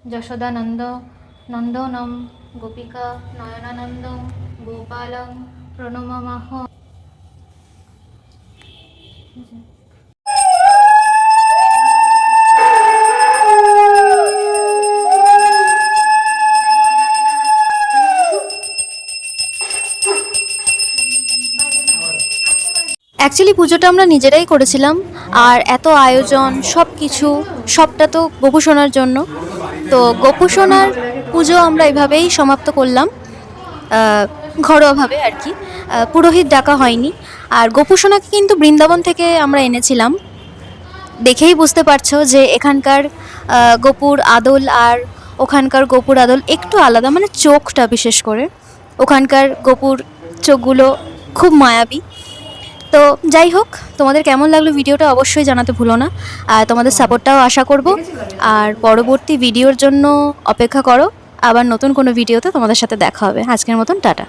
Yashodanand নন্দনম গোপিকা নয়নানন্দং গোপালং প্রণমামহ। Actually পুজোটা আমরা নিজেরাই করেছিলাম, আর এত আয়োজন সব কিছু সবটা তো গোপু সোনার জন্য। তো গোপু সোনার পুজো আমরা এভাবেই সমাপ্ত করলাম, ঘরোয়াভাবে আর কি। পুরোহিত ডাকা হয়নি। আর গোপু সোনাকে কিন্তু বৃন্দাবন থেকে আমরা এনেছিলাম। দেখেই বুঝতে পারছো যে এখানকার গোপুর আদল আর ওখানকার গোপুর আদল একটু আলাদা, মানে চোখটা বিশেষ করে ওখানকার গোপুর চোখগুলো খুব মায়াবী। তো যাই হোক, তোমাদের কেমন লাগলো ভিডিওটা অবশ্যই জানাতে ভুলো না, আর তোমাদের সাপোর্টটাও আশা করব। আর পরবর্তী ভিডিওর জন্য অপেক্ষা করো, আবার নতুন কোনো ভিডিওতে তোমাদের সাথে দেখা হবে। আজকের মতন টাটা।